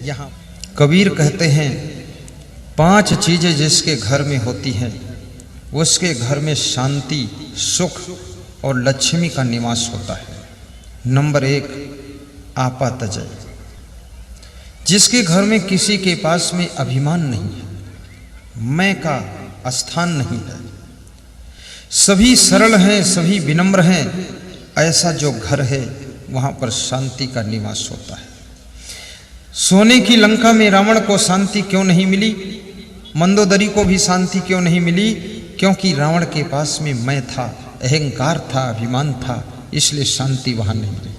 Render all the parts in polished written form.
यहाँ कबीर कहते हैं 5 चीजें जिसके घर में होती हैं उसके घर में शांति, सुख और लक्ष्मी का निवास होता है। नंबर 1, आपातजय। जिसके घर में किसी के पास में अभिमान नहीं है, मैं का स्थान नहीं है, सभी सरल हैं, सभी विनम्र हैं, ऐसा जो घर है वहां पर शांति का निवास होता है। सोने की लंका में रावण को शांति क्यों नहीं मिली, मंदोदरी को भी शांति क्यों नहीं मिली? क्योंकि रावण के पास में मैं था, अहंकार था, अभिमान था, इसलिए शांति वहां नहीं मिली।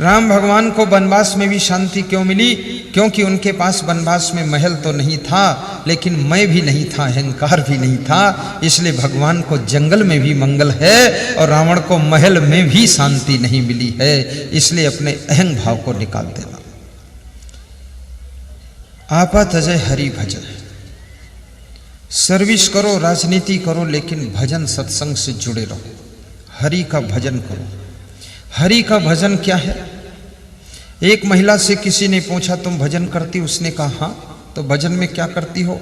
राम भगवान को वनवास में भी शांति क्यों मिली? क्योंकि उनके पास वनवास में महल तो नहीं था, लेकिन मैं भी नहीं था, अहंकार भी नहीं था, इसलिए भगवान को जंगल में भी मंगल है और रावण को महल में भी शांति नहीं मिली है। इसलिए अपने अहंग भाव को निकाल देना। आपातजय हरि भजय। सर्विस करो, राजनीति करो, लेकिन भजन सत्संग से जुड़े रहो, हरि का भजन करो। हरि का भजन क्या है? एक महिला से किसी ने पूछा तुम भजन करती? उसने कहा हाँ। तो भजन में क्या करती हो?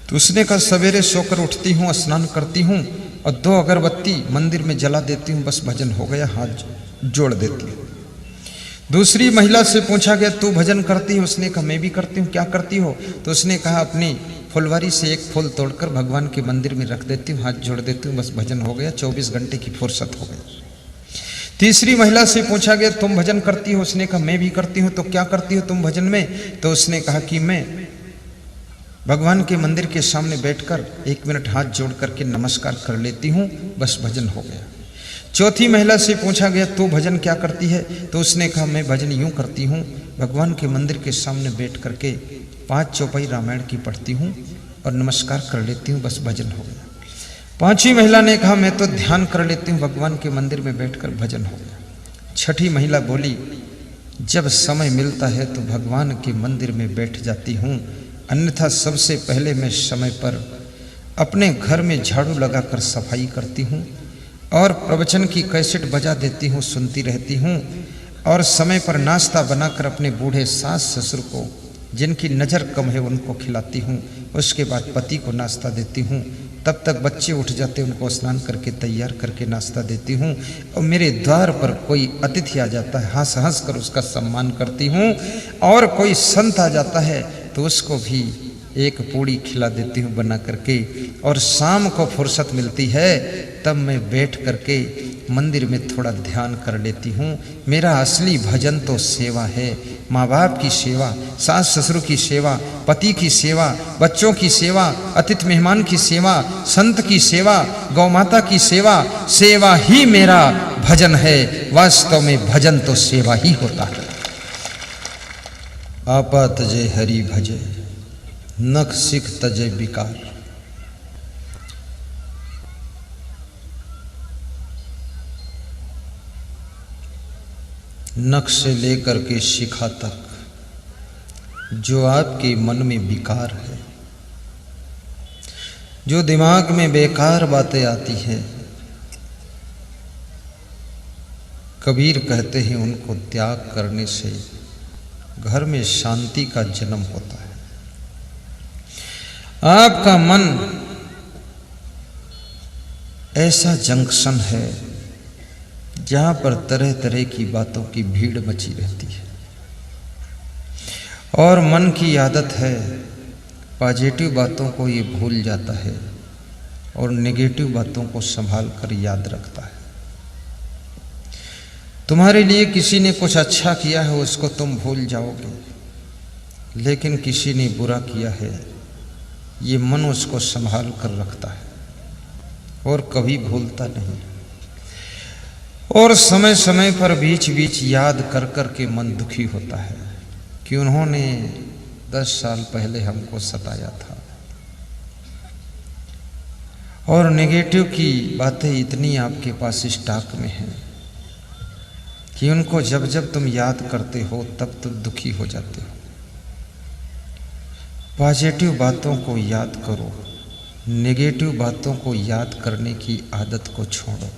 तो उसने कहा सवेरे सोकर उठती हूँ, स्नान करती हूँ और 2 अगरबत्ती मंदिर में जला देती हूँ, बस भजन हो गया, हाथ जोड़ देती हूँ। दूसरी महिला से पूछा गया तू भजन करती है? उसने कहा मैं भी करती हूँ। क्या करती हो? तो उसने कहा अपनी फुलवारी से एक फूल तोड़कर भगवान के मंदिर में रख देती हूँ, हाथ जोड़ देती हूँ, बस भजन हो गया, 24 घंटे की फुर्सत हो गई। तीसरी महिला से पूछा गया तुम भजन करती हो? उसने कहा मैं भी करती हूँ। तो क्या करती हो तुम भजन में? तो उसने कहा कि मैं भगवान के मंदिर के सामने बैठकर 1 मिनट हाथ जोड़ करके नमस्कार कर लेती हूँ, बस भजन हो गया। चौथी महिला से पूछा गया तू भजन क्या करती है? तो उसने कहा मैं भजन यूं करती हूँ, भगवान के मंदिर के सामने बैठ करके 5 चौपाई रामायण की पढ़ती हूँ और नमस्कार कर लेती हूँ, बस भजन हो गया। पांचवी महिला ने कहा मैं तो ध्यान कर लेती हूँ, भगवान के मंदिर में बैठकर भजन हो गया। छठी महिला बोली जब समय मिलता है तो भगवान के मंदिर में बैठ जाती हूँ, अन्यथा सबसे पहले मैं समय पर अपने घर में झाड़ू लगाकर सफाई करती हूँ और प्रवचन की कैसेट बजा देती हूँ, सुनती रहती हूँ और समय पर नाश्ता बनाकर अपने बूढ़े सास ससुर को जिनकी नज़र कम है उनको खिलाती हूँ। उसके बाद पति को नाश्ता देती हूँ, तब तक बच्चे उठ जाते उनको स्नान करके तैयार करके नाश्ता देती हूँ और मेरे द्वार पर कोई अतिथि आ जाता है हंस हंस कर उसका सम्मान करती हूँ और कोई संत आ जाता है तो उसको भी एक पूड़ी खिला देती हूँ बना करके। और शाम को फुर्सत मिलती है तब मैं बैठ करके मंदिर में थोड़ा ध्यान कर लेती हूँ। मेरा असली भजन तो सेवा है, माँ बाप की सेवा, सास ससुर की सेवा, पति की सेवा, बच्चों की सेवा, अतिथि मेहमान की सेवा, संत की सेवा, गौ माता की सेवा। सेवा ही मेरा भजन है, वास्तव में भजन तो सेवा ही होता है। आपा तजय हरि भजय, नख सिख तजय विकार। नख से लेकर के शिखा तक जो आपके मन में विकार है, जो दिमाग में बेकार बातें आती हैं, कबीर कहते हैं उनको त्याग करने से घर में शांति का जन्म होता है। आपका मन ऐसा जंक्शन है जहां पर तरह तरह की बातों की भीड़ मची रहती है और मन की आदत है पॉजिटिव बातों को ये भूल जाता है और नेगेटिव बातों को संभाल कर याद रखता है। तुम्हारे लिए किसी ने कुछ अच्छा किया है उसको तुम भूल जाओगे, लेकिन किसी ने बुरा किया है ये मन उसको संभाल कर रखता है और कभी भूलता नहीं। और समय समय पर बीच बीच याद कर कर के मन दुखी होता है कि उन्होंने 10 साल पहले हमको सताया था। और नेगेटिव की बातें इतनी आपके पास स्टॉक में हैं कि उनको जब जब तुम याद करते हो तब तुम दुखी हो जाते हो। पॉजिटिव बातों को याद करो, नेगेटिव बातों को याद करने की आदत को छोड़ो।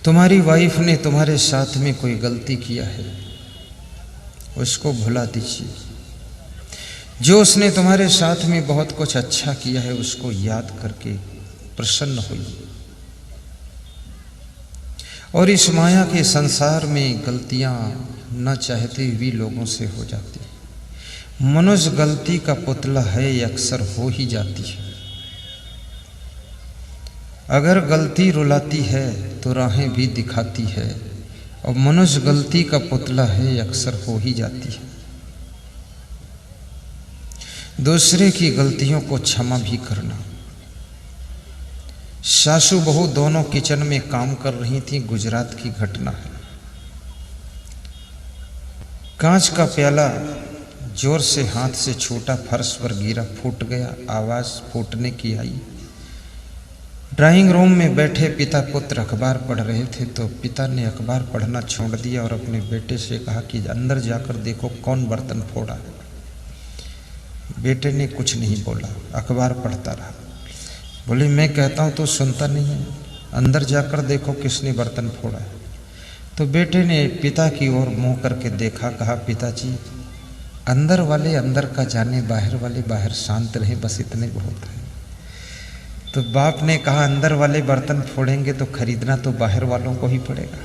तुम्हारी वाइफ ने तुम्हारे साथ में कोई गलती किया है, उसको भुला दीजिए। जो उसने तुम्हारे साथ में बहुत कुछ अच्छा किया है उसको याद करके प्रसन्न होइए। और इस माया के संसार में गलतियां न चाहते हुए लोगों से हो जाती है। मनुष्य गलती का पुतला है, ये अक्सर हो ही जाती है। अगर गलती रुलाती है तो राहें भी दिखाती है, और मनुष्य गलती का पुतला है, ये अक्सर हो ही जाती है। दूसरे की गलतियों को क्षमा भी करना। सासू बहू दोनों किचन में काम कर रही थी, गुजरात की घटना है। कांच का प्याला जोर से हाथ से छूटा, फर्श पर गिरा, फूट गया। आवाज फूटने की आई। ड्राइंग रूम में बैठे पिता पुत्र अखबार पढ़ रहे थे, तो पिता ने अखबार पढ़ना छोड़ दिया और अपने बेटे से कहा कि अंदर जाकर देखो कौन बर्तन फोड़ा है। बेटे ने कुछ नहीं बोला, अखबार पढ़ता रहा। बोले मैं कहता हूँ तो सुनता नहीं है, अंदर जाकर देखो किसने बर्तन फोड़ा है। तो बेटे ने पिता की ओर मुंह करके देखा, कहा पिताजी अंदर वाले अंदर का जाने, बाहर वाले बाहर, शांत रहे, बस इतने बहुत है। तो बाप ने कहा अंदर वाले बर्तन फोड़ेंगे तो खरीदना तो बाहर वालों को ही पड़ेगा,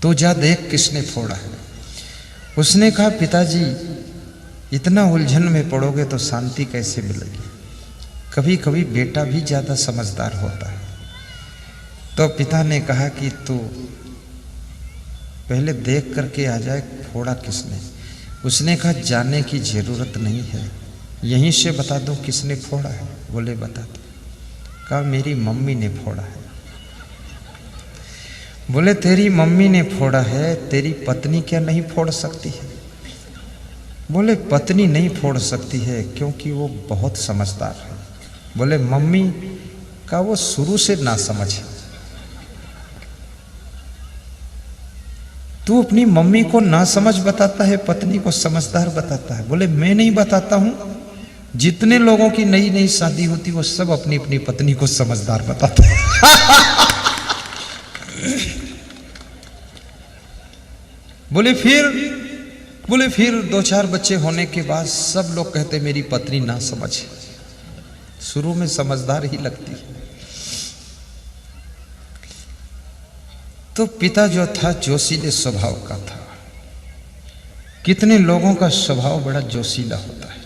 तो जा देख किसने फोड़ा है। उसने कहा पिताजी इतना उलझन में पड़ोगे तो शांति कैसे मिलेगी। कभी कभी बेटा भी ज़्यादा समझदार होता है। तो पिता ने कहा कि तू पहले देख करके आ जाए फोड़ा किसने। उसने कहा जाने की ज़रूरत नहीं है, यहीं से बता दो किसने फोड़ा है। बोले बता दो। कहा मेरी मम्मी ने फोड़ा है। बोले तेरी मम्मी ने फोड़ा है, तेरी पत्नी क्या नहीं फोड़ सकती है। बोले पत्नी नहीं फोड़ सकती है क्योंकि वो बहुत समझदार है। बोले मम्मी का वो शुरू से ना समझ है। तू अपनी मम्मी को ना समझ बताता है, पत्नी को समझदार बताता है। बोले मैं नहीं बताता हूं, जितने लोगों की नई नई शादी होती वो सब अपनी अपनी पत्नी को समझदार बताते हैं। बोले फिर 2-4 बच्चे होने के बाद सब लोग कहते मेरी पत्नी ना समझ। शुरू में समझदार ही लगती है। तो पिता जो था जोशीले स्वभाव का था। कितने लोगों का स्वभाव बड़ा जोशीला होता है,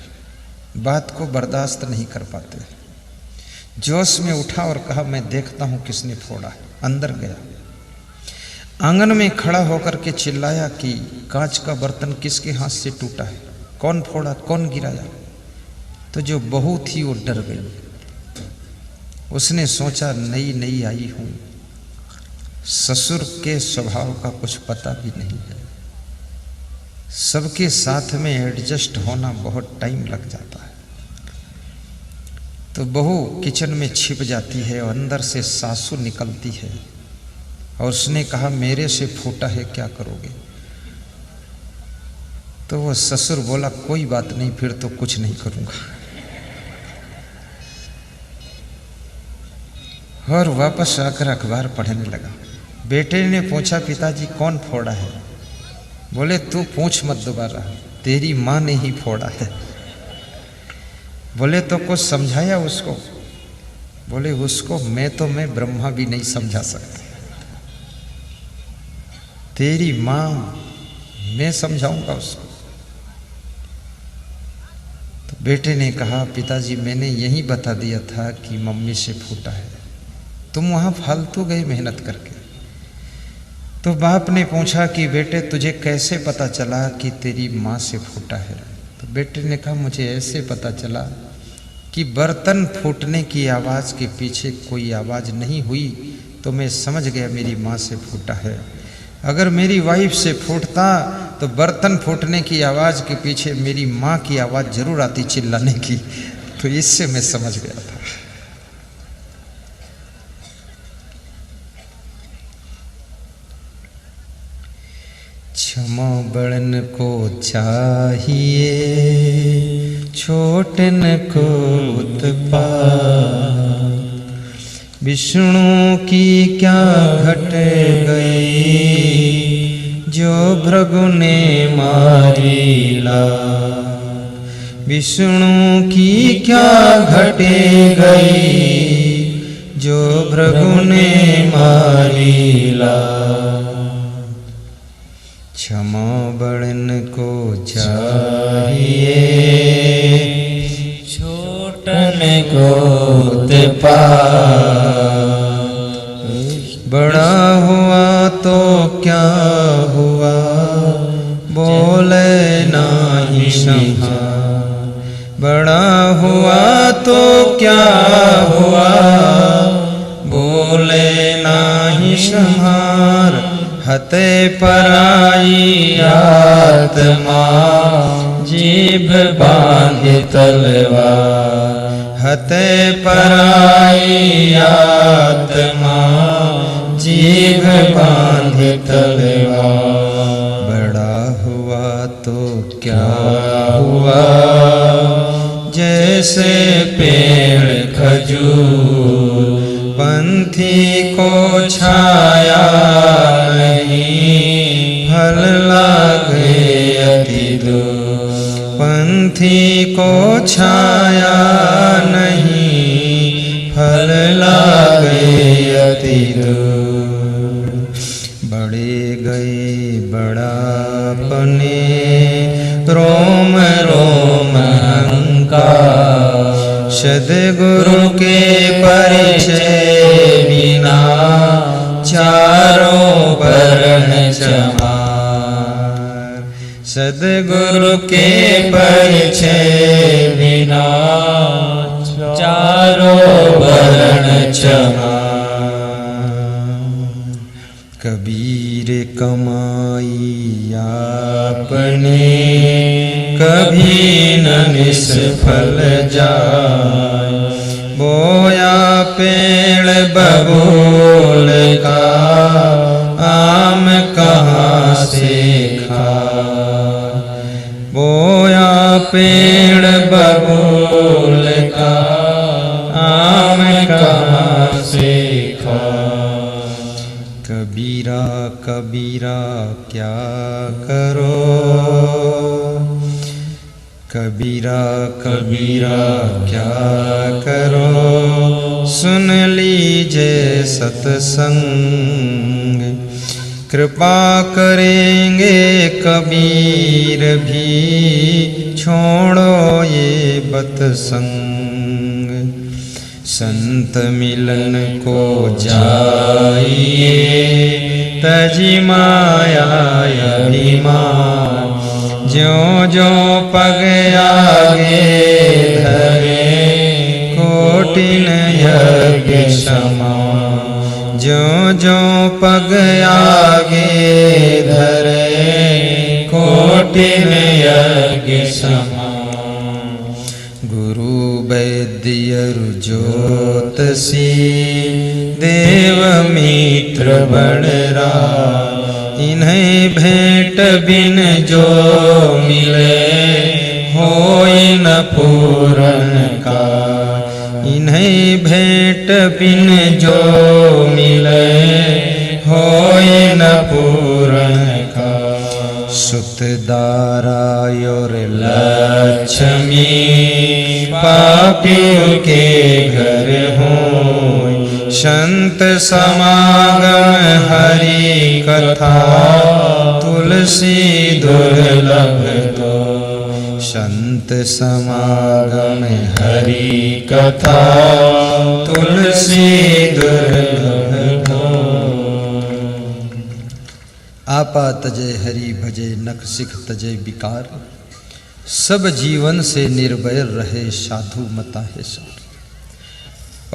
बात को बर्दाश्त नहीं कर पाते। जोश में उठा और कहा मैं देखता हूं किसने फोड़ा है। अंदर गया, आंगन में खड़ा होकर के चिल्लाया कि कांच का बर्तन किसके हाथ से टूटा है, कौन फोड़ा, कौन गिराया। तो जो बहू थी वो डर गई। उसने सोचा नई नई आई हूं, ससुर के स्वभाव का कुछ पता भी नहीं है, सबके साथ में एडजस्ट होना बहुत टाइम लग जाता है। तो बहू किचन में छिप जाती है और अंदर से सासू निकलती है और उसने कहा मेरे से फूटा है, क्या करोगे। तो वो ससुर बोला कोई बात नहीं, फिर तो कुछ नहीं करूंगा। और वापस आकर अखबार पढ़ने लगा। बेटे ने पूछा पिताजी कौन फोड़ा है। बोले तू पूछ मत दोबारा, तेरी माँ ने ही फोड़ा है। बोले तो कुछ समझाया उसको। बोले उसको मैं ब्रह्मा भी नहीं समझा सकता, तेरी माँ मैं समझाऊंगा उसको। तो बेटे ने कहा पिताजी मैंने यही बता दिया था कि मम्मी से फूटा है, तुम वहां फालतू गए मेहनत करके। तो बाप ने पूछा कि बेटे तुझे कैसे पता चला कि तेरी माँ से फूटा है। तो बेटे ने कहा मुझे ऐसे पता चला कि बर्तन फूटने की आवाज़ के पीछे कोई आवाज़ नहीं हुई, तो मैं समझ गया मेरी माँ से फूटा है। अगर मेरी वाइफ से फूटता तो बर्तन फूटने की आवाज़ के पीछे मेरी माँ की आवाज़ जरूर आती चिल्लाने की, तो इससे मैं समझ गया था। क्षमा बड़न को चाहिए, छोटन को उत्पात, विष्णु की क्या घट गई, जो भृगु ने मारीला। विष्णु की क्या घटे गई, जो भृगु ने मारीला। क्षमा बड़न को चाहिए, छोटन को तपा। बड़ा हुआ तो क्या हुआ, बोले नाही क्षमा। बड़ा हुआ तो क्या हुआ, बोले नाही क्षमार। हते पराई आत्मा, जीभ बांध तलवार। हते पराई आत्मा, जीभ बांध तलवार। बड़ा हुआ तो क्या हुआ, जैसे पेड़ खजूर। पंथी को छाया नहीं, फल लागे अति दूर। पंथी को छाया नहीं, फल लागे अति दूर। बड़े गए बड़ापने, रोम रोम अहंकार। सद्गुरु के परिचय बिना, चारों वर्ण चमार। सद्गुरु के परिचय बिना, चारों वर्ण चमार। कबीर कमाई आपने, कभी न निष्फल जाए। बोया पेड़ बबूल का, आम कहाँ से खाए। बोया पेड़ बबूल का, आम कहाँ से खाए। कबीरा कबीरा क्या करो, कबीरा कबीरा क्या करो। सुन लीजिए सत्संग, कृपा करेंगे कबीर भी। छोड़ो ये बतसंग, संत मिलन को जाइए। तजी माया अभिमान, ज्यों ज्यों पग आगे धरे। कोटिन यज्ञ समान, ज्यों ज्यों पग आगे धरे। कोटिन यज्ञ समान। गुरु वैद्य ज्योतषी, देव मित्र बड़रा। इन्हें भेंट बिन जो मिले, होय न पूरन का। इन्हें भेंट बिन जो मिले, होय न पूरन का। सुत दारा और लक्ष्मी, पापियों के घर होय। संत समागम हरि कथा, तुलसी दुर्लभ दो। संत समागम हरि कथा, तुलसी दुर्लभ दो। आपा तजय हरि भजे, नख सिख तजय विकार। सब जीवन से निर्भय रहे, साधु मता है सार।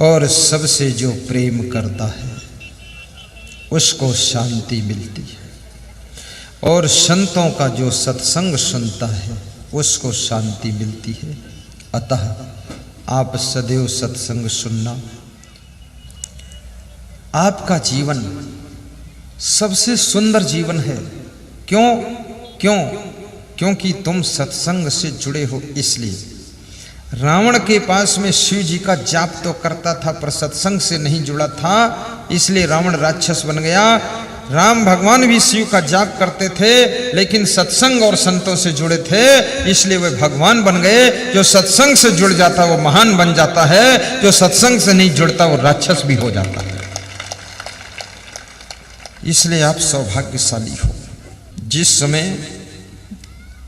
और सबसे जो प्रेम करता है, उसको शांति मिलती है। और संतों का जो सत्संग सुनता है, उसको शांति मिलती है। अतः आप सदैव सत्संग सुनना। आपका जीवन सबसे सुंदर जीवन है। क्यों? क्योंकि तुम सत्संग से जुड़े हो, इसलिए। रावण के पास में शिव जी का जाप तो करता था, पर सत्संग से नहीं जुड़ा था, इसलिए रावण राक्षस बन गया। राम भगवान भी शिव का जाप करते थे, लेकिन सत्संग और संतों से जुड़े थे, इसलिए वे भगवान बन गए। जो सत्संग से जुड़ जाता वो महान बन जाता है, जो सत्संग से नहीं जुड़ता वो राक्षस भी हो जाता है। इसलिए आप सौभाग्यशाली हो। जिस समय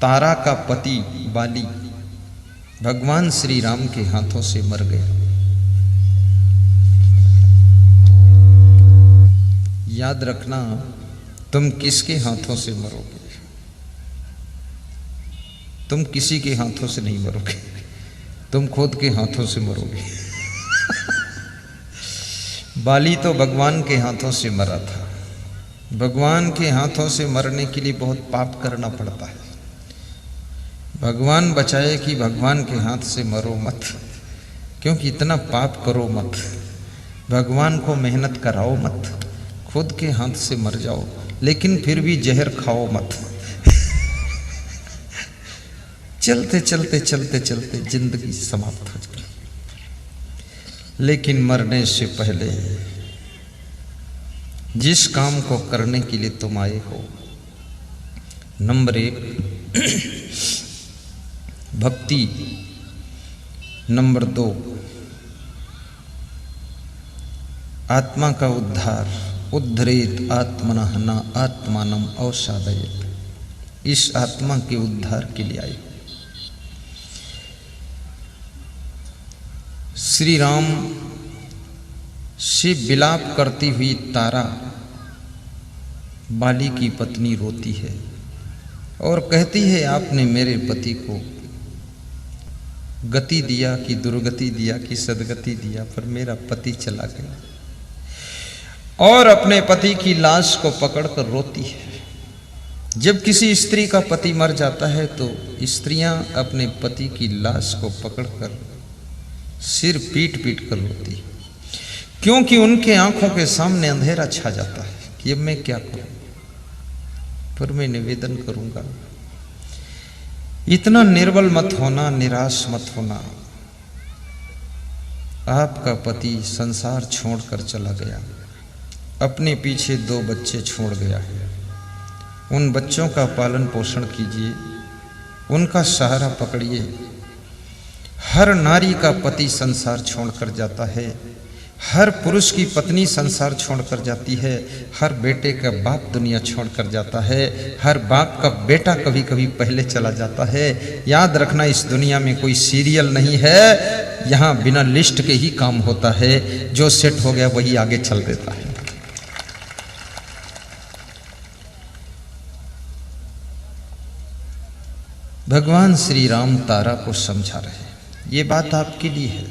तारा का पति बाली भगवान श्री राम के हाथों से मर गया, याद रखना तुम किसके हाथों से मरोगे? तुम किसी के हाथों से नहीं मरोगे, तुम खुद के हाथों से मरोगे। बाली तो भगवान के हाथों से मरा था। भगवान के हाथों से मरने के लिए बहुत पाप करना पड़ता है। भगवान बचाए कि भगवान के हाथ से मरो मत, क्योंकि इतना पाप करो मत। भगवान को मेहनत कराओ मत, खुद के हाथ से मर जाओ, लेकिन फिर भी जहर खाओ मत। चलते चलते चलते चलते जिंदगी समाप्त हो जाए। लेकिन मरने से पहले जिस काम को करने के लिए तुम आए हो, नंबर 1 भक्ति, नंबर 2 आत्मा का उद्धार, उद्धरेत आत्मनः न आत्मानम अवसादयेत। इस आत्मा के उद्धार के लिए आए। श्री राम से विलाप करती हुई तारा बाली की पत्नी रोती है और कहती है, आपने मेरे पति को गति दिया कि दुर्गति दिया कि सदगति दिया, पर मेरा पति चला गया। और अपने पति की लाश को पकड़कर रोती है। जब किसी स्त्री का पति मर जाता है तो स्त्रियां अपने पति की लाश को पकड़कर सिर पीट पीट कर रोती है, क्योंकि उनके आंखों के सामने अंधेरा छा जाता है कि अब मैं क्या करूं। पर मैं निवेदन करूंगा, इतना निर्बल मत होना, निराश मत होना। आपका पति संसार छोड़कर चला गया, अपने पीछे 2 बच्चे छोड़ गया है। उन बच्चों का पालन पोषण कीजिए, उनका सहारा पकड़िए। हर नारी का पति संसार छोड़कर जाता है, हर पुरुष की पत्नी संसार छोड़कर जाती है, हर बेटे का बाप दुनिया छोड़कर जाता है, हर बाप का बेटा कभी कभी पहले चला जाता है। याद रखना, इस दुनिया में कोई सीरियल नहीं है, यहाँ बिना लिस्ट के ही काम होता है। जो सेट हो गया वही आगे चल देता है। भगवान श्री राम तारा को समझा रहे हैं, ये बात आपके लिए है।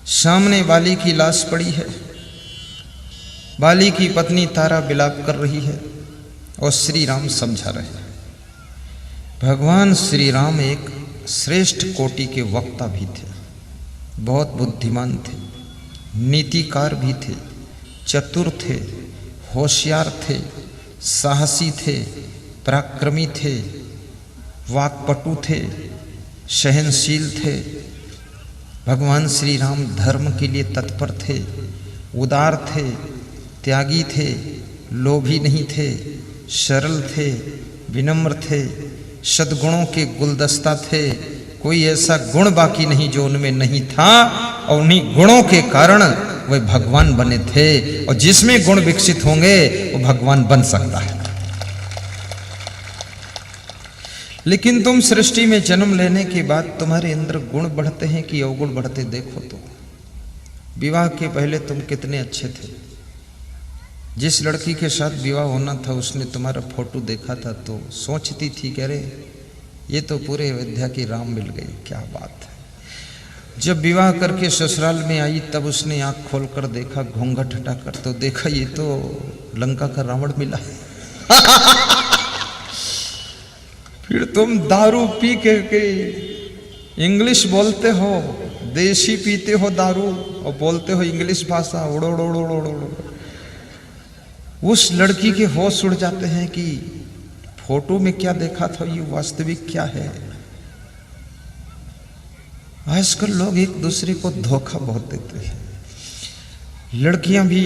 सामने बाली की लाश पड़ी है, बाली की पत्नी तारा विलाप कर रही है और श्री राम समझा रहे हैं। भगवान श्री राम एक श्रेष्ठ कोटि के वक्ता भी थे, बहुत बुद्धिमान थे, नीतिकार भी थे, चतुर थे, होशियार थे, साहसी थे, पराक्रमी थे, वाक्पटु थे, सहनशील थे। भगवान श्री राम धर्म के लिए तत्पर थे, उदार थे, त्यागी थे, लोभी नहीं थे, सरल थे, विनम्र थे, सद्गुणों के गुलदस्ता थे। कोई ऐसा गुण बाकी नहीं जो उनमें नहीं था, और उन्हीं गुणों के कारण वे भगवान बने थे। और जिसमें गुण विकसित होंगे वो भगवान बन सकता है। लेकिन तुम सृष्टि में जन्म लेने के बाद तुम्हारे अंदर गुण बढ़ते हैं कि अवगुण बढ़ते, देखो तो। विवाह के पहले तुम कितने अच्छे थे। जिस लड़की के साथ विवाह होना था उसने तुम्हारा फोटो देखा था तो सोचती थी कि अरे ये तो पूरे अयोध्या की राम मिल गई, क्या बात है। जब विवाह करके ससुराल में आई तब उसने आंख खोलकर देखा, घूंघट हटाकर, तो देखा ये तो लंका का रावण मिला। फिर तुम दारू पी के इंग्लिश बोलते हो, देसी पीते हो दारू और बोलते हो इंग्लिश भाषा, उड़ो उड़ो उड़ो उड़ो। उस लड़की के होश उड़ जाते हैं कि फोटो में क्या देखा था ये वास्तविक क्या है। आजकल लोग एक दूसरे को धोखा बहुत देते हैं। लड़कियां भी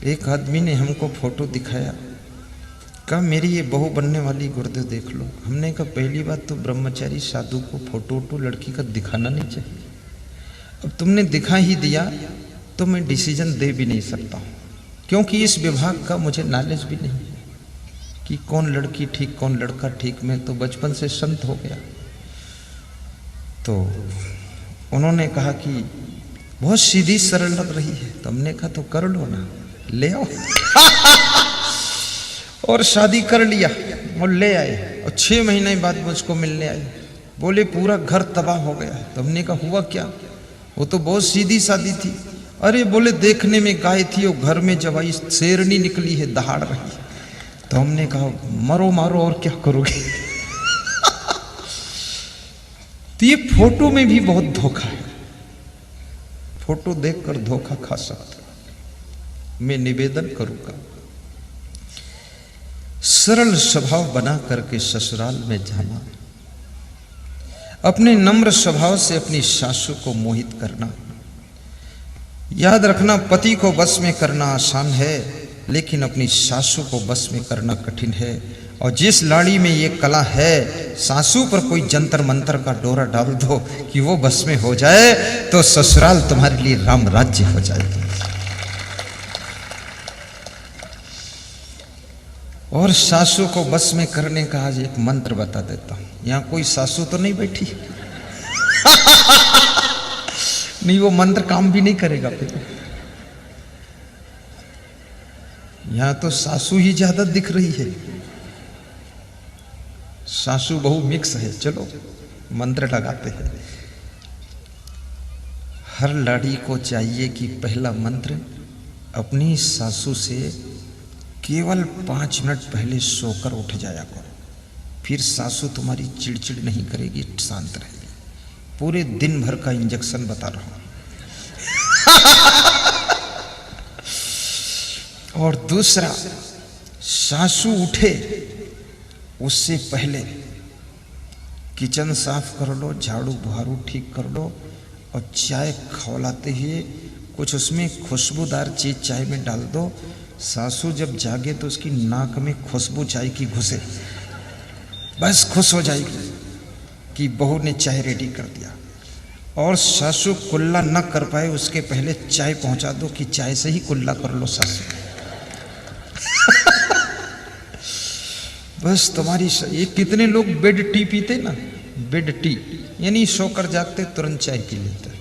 एक आदमी ने हमको फोटो दिखाया, कहा मेरी ये बहू बनने वाली गुरुदेव देख लो। हमने कहा पहली बात तो ब्रह्मचारी साधु को फोटो वोटो लड़की का दिखाना नहीं चाहिए। अब तुमने दिखा ही दिया तो मैं डिसीजन दे भी नहीं सकता हूँ, क्योंकि इस विभाग का मुझे नॉलेज भी नहीं है कि कौन लड़की ठीक कौन लड़का ठीक। मैं तो बचपन से संत हो गया। तो उन्होंने कहा कि बहुत सीधी सरल लग रही है। तो हमने कहा तो कर लो ना, ले आओ। और शादी कर लिया और ले आए, और 6 महीने बाद मुझको मिलने आए। बोले पूरा घर तबाह हो गया। तो हमने कहा हुआ क्या? वो तो बहुत सीधी सादी थी। अरे बोले देखने में गाय थी और घर में जब आई शेरनी निकली है, दहाड़ रही है। तो हमने कहा मरो मारो और क्या करोगे। तो ये फोटो में भी बहुत धोखा है, फोटो देखकर धोखा खा सकते। मैं निवेदन करूंगा सरल स्वभाव बना करके ससुराल में जाना, अपने नम्र स्वभाव से अपनी सासू को मोहित करना। याद रखना पति को बस में करना आसान है, लेकिन अपनी सासू को बस में करना कठिन है। और जिस लाड़ी में ये कला है, सासू पर कोई जंतर मंतर का डोरा डाल दो कि वो बस में हो जाए तो ससुराल तुम्हारे लिए राम राज्य हो जाएगी। और सासू को बस में करने का आज एक मंत्र बता देता हूं। यहां कोई सासू तो नहीं बैठी? नहीं, वो मंत्र काम भी नहीं करेगा फिर। यहां तो सासू ही ज्यादा दिख रही है, सासू बहु मिक्स है। चलो मंत्र लगाते हैं। हर लाड़ी को चाहिए कि पहला मंत्र अपनी सासू से केवल 5 मिनट पहले सोकर उठ जाया करो, फिर सासू तुम्हारी चिड़चिड़ नहीं करेगी, शांत रहेगी। पूरे दिन भर का इंजेक्शन बता रहा हूं। और दूसरा, सासू उठे उससे पहले किचन साफ कर लो, झाड़ू बुहारू ठीक कर लो, और चाय खौलाते हुए कुछ उसमें खुशबूदार चीज चाय में डाल दो। सासू जब जागे तो उसकी नाक में खुशबू चाय की घुसे, बस खुश हो जाएगी कि बहू ने चाय रेडी कर दिया। और सासू कुल्ला न कर पाए उसके पहले चाय पहुंचा दो कि चाय से ही कुल्ला कर लो सासू। बस तुम्हारी ये कितने लोग बेड टी पीते ना, बेड टी यानी सोकर जागते तुरंत चाय पी लेते।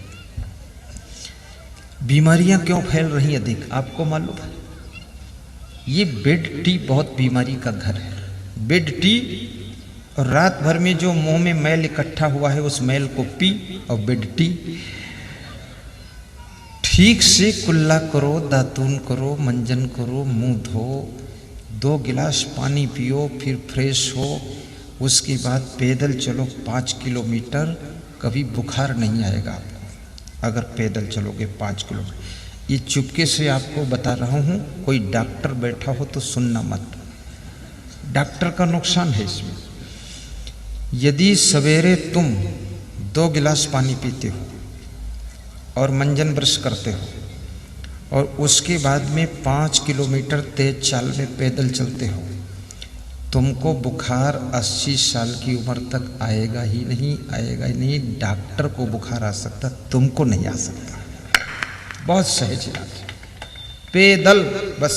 बीमारियां क्यों फैल रही अधिक आपको मालूम है? ये बेड टी बहुत बीमारी का घर है। बेड टी, और रात भर में जो मुंह में मैल इकट्ठा हुआ है उस मैल को पी, और बेड टी ठीक से कुल्ला करो, दातून करो, मंजन करो, मुंह धो, 2 गिलास पानी पियो, फिर फ्रेश हो। उसके बाद पैदल चलो 5 किलोमीटर, कभी बुखार नहीं आएगा आपको अगर पैदल चलोगे 5 किलोमीटर। ये चुपके से आपको बता रहा हूँ, कोई डॉक्टर बैठा हो तो सुनना मत, डॉक्टर का नुकसान है इसमें। यदि सवेरे तुम 2 गिलास पानी पीते हो और मंजन ब्रश करते हो और उसके बाद में 5 किलोमीटर तेज चाल में पैदल चलते हो, तुमको बुखार 80 साल की उम्र तक आएगा ही नहीं, आएगा ही नहीं। डॉक्टर को बुखार आ सकता, तुमको नहीं आ सकता। बहुत सहज इलाज, पैदल बस,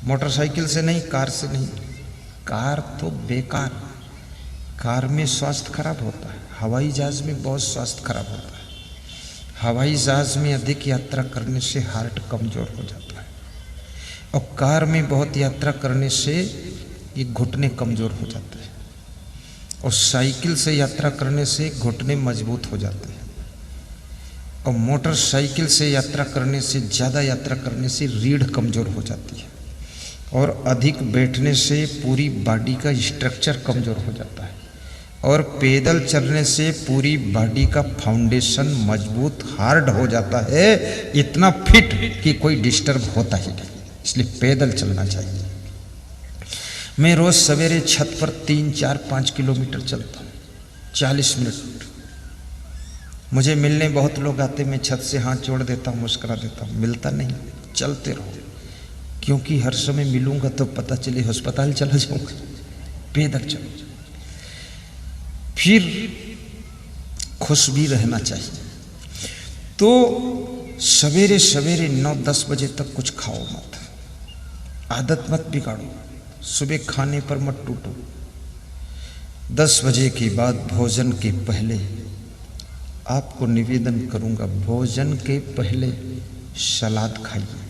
मोटरसाइकिल से नहीं, कार से नहीं। कार तो बेकार, कार में स्वास्थ्य खराब होता है। हवाई जहाज में बहुत स्वास्थ्य खराब होता है। हवाई जहाज में अधिक यात्रा करने से हार्ट कमजोर हो जाता है, और कार में बहुत यात्रा करने से ये घुटने कमजोर हो जाते हैं, और साइकिल से यात्रा करने से घुटने मजबूत हो जाते हैं, और मोटरसाइकिल से यात्रा करने से, ज़्यादा यात्रा करने से रीढ़ कमजोर हो जाती है, और अधिक बैठने से पूरी बॉडी का स्ट्रक्चर कमजोर हो जाता है, और पैदल चलने से पूरी बॉडी का फाउंडेशन मजबूत हार्ड हो जाता है, इतना फिट कि कोई डिस्टर्ब होता ही नहीं। इसलिए पैदल चलना चाहिए। मैं रोज सवेरे छत पर 3, 4, 5 किलोमीटर चलता हूँ, 40 मिनट। मुझे मिलने बहुत लोग आते, मैं छत से हाथ जोड़ देता हूँ, मुस्कुरा देता हूँ, मिलता नहीं, चलते रहो, क्योंकि हर समय मिलूंगा तो पता चले अस्पताल चला जाऊंगा। पैदल चलो। फिर खुश भी रहना चाहिए। तो सवेरे सवेरे 9-10 बजे तक कुछ खाओ मत, आदत मत बिगाड़ो, सुबह खाने पर मत टूटो। 10 बजे के बाद भोजन के पहले आपको निवेदन करूंगा, भोजन के पहले सलाद खाइए।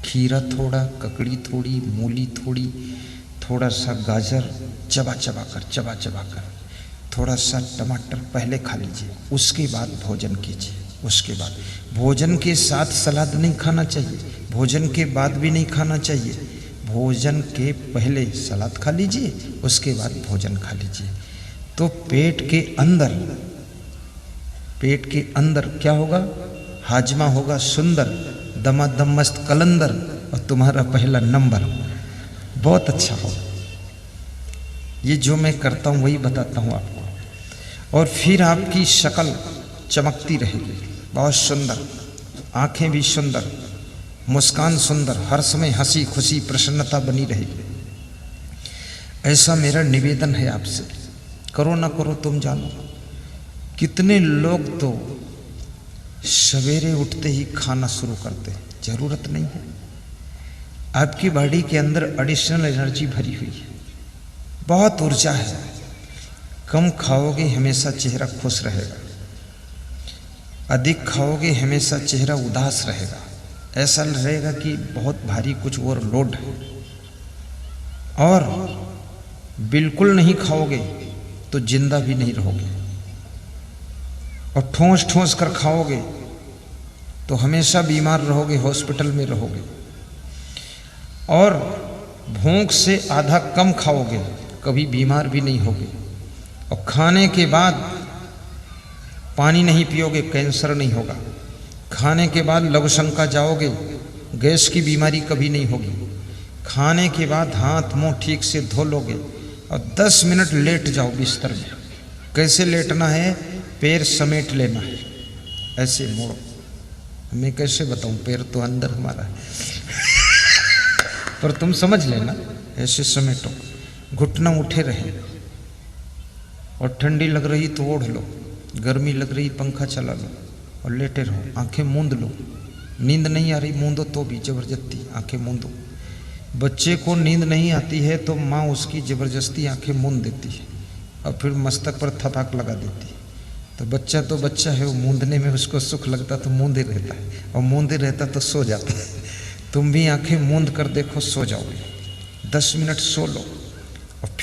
खीरा थोड़ा, ककड़ी थोड़ी, मूली थोड़ी, थोड़ा सा गाजर चबा चबा कर, थोड़ा सा टमाटर पहले खा लीजिए, उसके बाद भोजन कीजिए। उसके बाद भोजन के साथ सलाद नहीं खाना चाहिए, भोजन के बाद भी नहीं खाना चाहिए। भोजन के पहले सलाद खा लीजिए, उसके बाद भोजन खा लीजिए। तो पेट के अंदर क्या होगा? हाजमा होगा सुंदर, दमादम मस्त कलंदर, और तुम्हारा पहला नंबर बहुत अच्छा होगा। ये जो मैं करता हूँ वही बताता हूँ आपको। और फिर आपकी शक्ल चमकती रहेगी, बहुत सुंदर, आंखें भी सुंदर, मुस्कान सुंदर, हर समय हंसी खुशी प्रसन्नता बनी रहेगी। ऐसा मेरा निवेदन है आपसे। करो ना करो तुम जानो। कितने लोग तो सवेरे उठते ही खाना शुरू करते हैं, जरूरत नहीं है। आपकी बॉडी के अंदर एडिशनल एनर्जी भरी हुई है, बहुत ऊर्जा है। कम खाओगे हमेशा चेहरा खुश रहेगा, अधिक खाओगे हमेशा चेहरा उदास रहेगा, ऐसा रहेगा कि बहुत भारी कुछ और लोड है। और बिल्कुल नहीं खाओगे तो जिंदा भी नहीं रहोगे, और ठोंस ठोंस कर खाओगे तो हमेशा बीमार रहोगे, हॉस्पिटल में रहोगे। और भूख से आधा कम खाओगे, कभी बीमार भी नहीं होगे। और खाने के बाद पानी नहीं पियोगे, कैंसर नहीं होगा। खाने के बाद लघुशंका जाओगे, गैस की बीमारी कभी नहीं होगी। खाने के बाद हाथ मुंह ठीक से धो लोगे और 10 मिनट लेट जाओ बिस्तर में। कैसे लेटना है? पैर समेट लेना है, ऐसे मोड़ो। मैं कैसे बताऊं, पैर तो अंदर हमारा है पर तुम समझ लेना, ऐसे समेटो, घुटना उठे रहे। और ठंडी लग रही तो ओढ़ लो, गर्मी लग रही पंखा चला लो और लेटे रहो। आंखें मूंद लो, नींद नहीं आ रही मूंदो तो भी जबरदस्ती आंखें मूंदो। बच्चे को नींद नहीं आती है तो माँ उसकी जबरदस्ती आंखें मूंद देती है और फिर मस्तक पर थपाक लगा देती है। तो बच्चा है, वो मूंदने में उसको सुख लगता तो मूंदे रहता है, और मूंदे रहता तो सो जाता है। तुम भी आंखें मूंद कर देखो, सो जाओगे। 10 मिनट सो लो और फिर